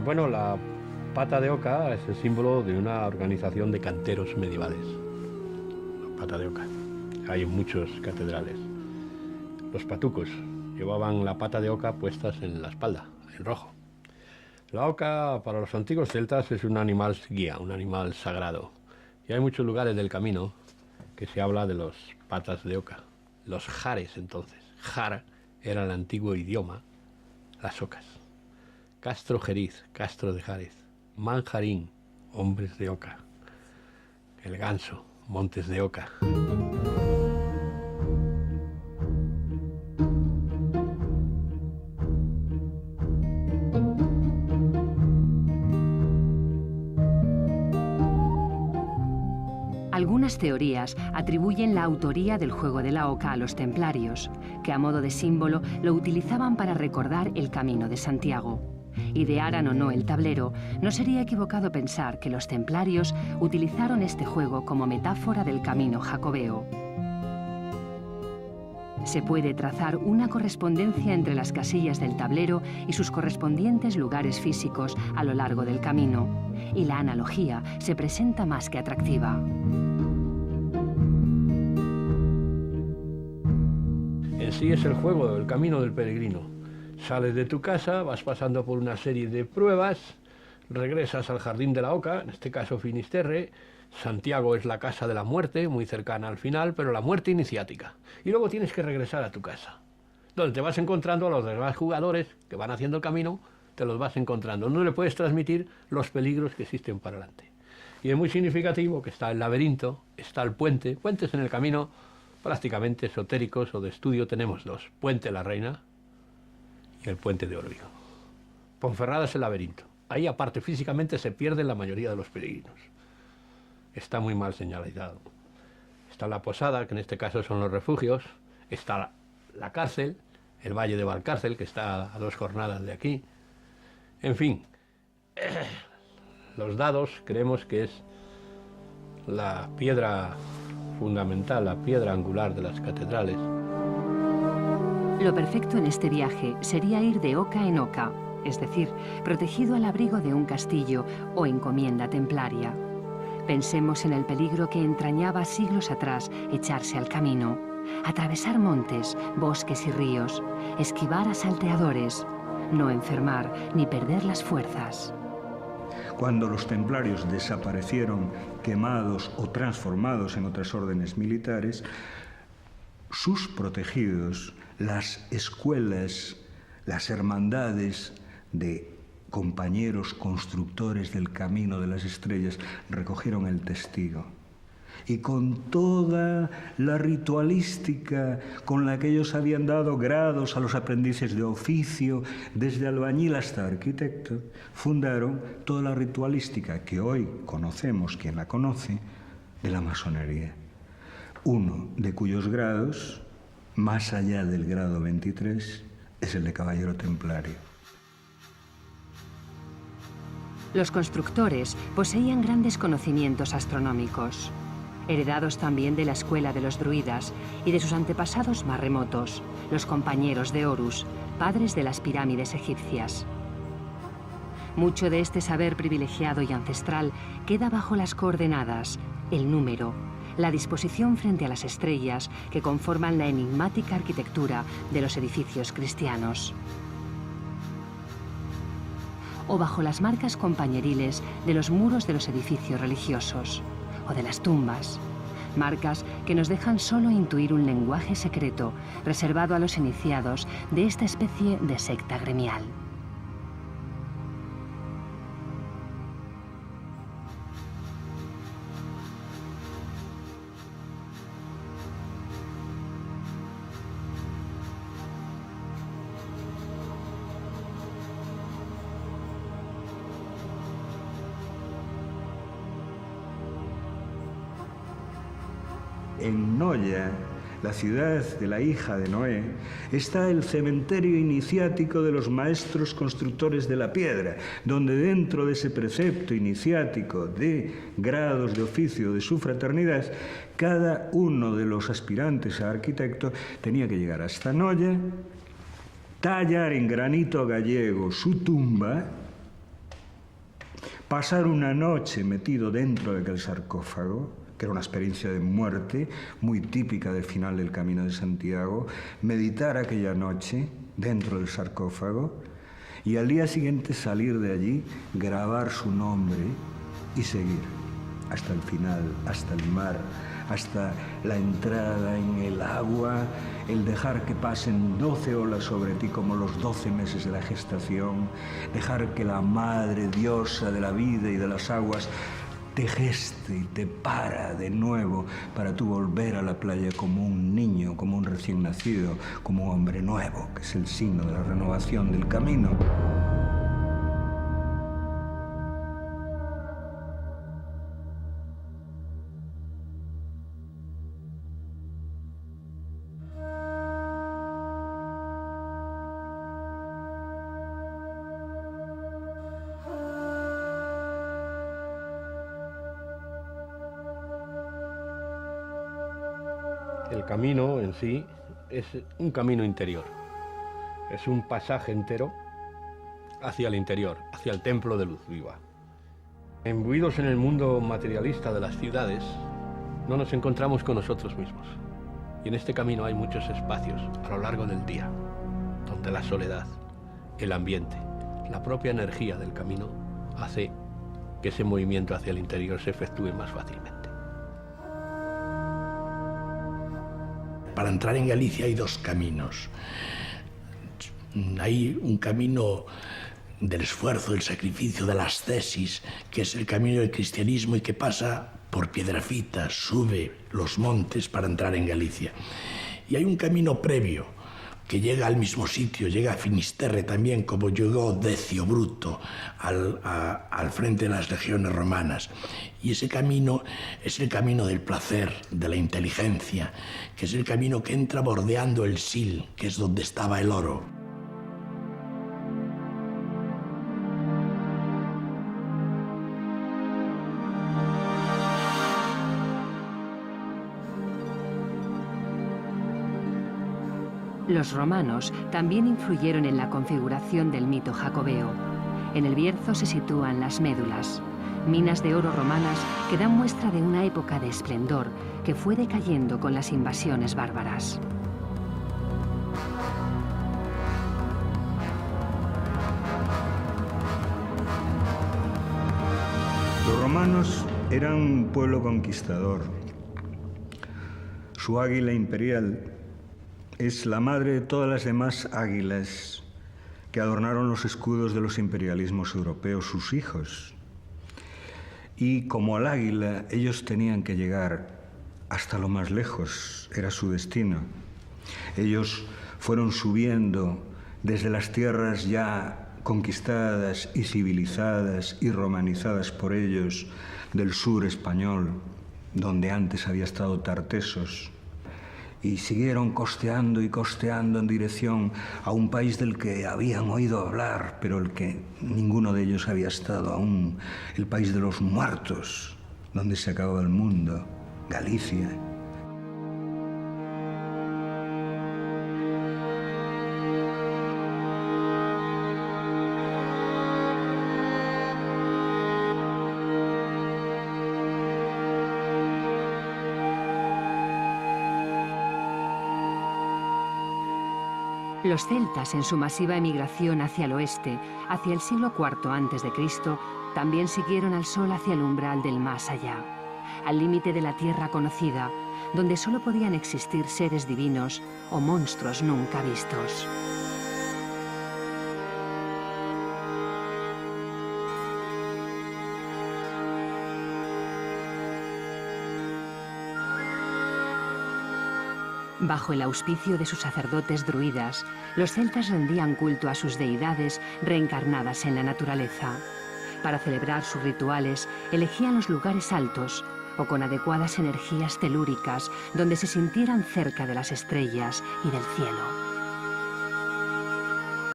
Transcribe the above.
Bueno, la pata de oca es el símbolo de una organización de canteros medievales. La pata de oca. Hay en muchas catedrales. Los patucos llevaban la pata de oca puestas en la espalda, en rojo. La oca para los antiguos celtas es un animal guía, un animal sagrado. Y hay muchos lugares del camino que se habla de los patas de oca. Los jares entonces. Jar era el antiguo idioma, las ocas. Castro Jeriz, Castro de Jares. Manjarín, hombres de oca. El Ganso, montes de oca. Algunas teorías atribuyen la autoría del juego de la oca a los templarios, que a modo de símbolo lo utilizaban para recordar el Camino de Santiago. Idearan o no el tablero, no sería equivocado pensar que los templarios utilizaron este juego como metáfora del camino jacobeo. Se puede trazar una correspondencia entre las casillas del tablero y sus correspondientes lugares físicos a lo largo del camino, y la analogía se presenta más que atractiva. En sí es el juego del camino del peregrino. Sales de tu casa, vas pasando por una serie de pruebas, regresas al jardín de la oca, en este caso Finisterre. Santiago es la casa de la muerte, muy cercana al final, pero la muerte iniciática. Y luego tienes que regresar a tu casa, donde te vas encontrando a los demás jugadores que van haciendo el camino, te los vas encontrando. No le puedes transmitir los peligros que existen para adelante. Y es muy significativo que está el laberinto, está el puente. Puentes en el camino prácticamente esotéricos o de estudio tenemos dos. Puente la Reina y el puente de Órbigo. Ponferrada es el laberinto. Ahí aparte físicamente se pierden la mayoría de los peregrinos. Está muy mal señalizado. Está la posada, que en este caso son los refugios. Está la cárcel, el Valle de Valcárcel, que está a 2 jornadas de aquí. En fin, los dados creemos que es la piedra fundamental, la piedra angular de las catedrales. Lo perfecto en este viaje sería ir de oca en oca, es decir, protegido al abrigo de un castillo o encomienda templaria. Pensemos en el peligro que entrañaba siglos atrás echarse al camino, atravesar montes, bosques y ríos, esquivar a salteadores, no enfermar ni perder las fuerzas. Cuando los templarios desaparecieron quemados o transformados en otras órdenes militares, sus protegidos, las escuelas, las hermandades de compañeros constructores del camino de las estrellas, recogieron el testigo. Y con toda la ritualística con la que ellos habían dado grados a los aprendices de oficio, desde albañil hasta arquitecto, fundaron toda la ritualística que hoy conocemos, quien la conoce, de la masonería. Uno de cuyos grados, más allá del grado 23, es el de caballero templario. Los constructores poseían grandes conocimientos astronómicos, heredados también de la escuela de los druidas y de sus antepasados más remotos, los compañeros de Horus, padres de las pirámides egipcias. Mucho de este saber privilegiado y ancestral queda bajo las coordenadas, el número, la disposición frente a las estrellas que conforman la enigmática arquitectura de los edificios cristianos, o bajo las marcas compañeriles de los muros de los edificios religiosos, o de las tumbas, marcas que nos dejan solo intuir un lenguaje secreto reservado a los iniciados de esta especie de secta gremial. En Noya, la ciudad de la hija de Noé, está el cementerio iniciático de los maestros constructores de la piedra, donde dentro de ese precepto iniciático de grados de oficio de su fraternidad, cada uno de los aspirantes a arquitecto tenía que llegar hasta Noya, tallar en granito gallego su tumba pasar una noche metido dentro de aquel sarcófago, que era una experiencia de muerte muy típica del final del Camino de Santiago, meditar aquella noche dentro del sarcófago y al día siguiente salir de allí, grabar su nombre y seguir hasta el final, hasta el mar, hasta la entrada en el agua, el dejar que pasen 12 olas sobre ti como los 12 meses de la gestación, dejar que la madre diosa de la vida y de las aguas te geste y te para de nuevo para tú volver a la playa como un niño, como un recién nacido, como un hombre nuevo, que es el signo de la renovación del camino. El camino en sí es un camino interior, es un pasaje entero hacia el interior, hacia el templo de luz viva. Imbuidos en el mundo materialista de las ciudades, no nos encontramos con nosotros mismos. Y en este camino hay muchos espacios a lo largo del día, donde la soledad, el ambiente, la propia energía del camino hace que ese movimiento hacia el interior se efectúe más fácilmente. Para entrar en Galicia hay dos caminos. Hay un camino del esfuerzo, del sacrificio, de la ascesis, que es el camino del cristianismo y que pasa por Piedrafita, sube los montes para entrar en Galicia. Y hay un camino previo que llega al mismo sitio, llega a Finisterre también, como llegó Decio Bruto al frente de las legiones romanas. Y ese camino es el camino del placer, de la inteligencia, que es el camino que entra bordeando el Sil, que es donde estaba el oro. Los romanos también influyeron en la configuración del mito jacobeo. En el Bierzo se sitúan las médulas, minas de oro romanas que dan muestra de una época de esplendor que fue decayendo con las invasiones bárbaras. Los romanos eran un pueblo conquistador. Su águila imperial es la madre de todas las demás águilas que adornaron los escudos de los imperialismos europeos, sus hijos. Y como al águila, ellos tenían que llegar hasta lo más lejos, era su destino. Ellos fueron subiendo desde las tierras ya conquistadas y civilizadas y romanizadas por ellos del sur español, donde antes había estado Tartesos, y siguieron costeando y costeando en dirección a un país del que habían oído hablar, pero el que ninguno de ellos había estado aún, el país de los muertos, donde se acababa el mundo, Galicia. Los celtas, en su masiva emigración hacia el oeste, hacia el siglo IV a.C., también siguieron al sol hacia el umbral del más allá, al límite de la tierra conocida, donde solo podían existir seres divinos o monstruos nunca vistos. Bajo el auspicio de sus sacerdotes druidas, los celtas rendían culto a sus deidades reencarnadas en la naturaleza. Para celebrar sus rituales, elegían los lugares altos o con adecuadas energías telúricas donde se sintieran cerca de las estrellas y del cielo.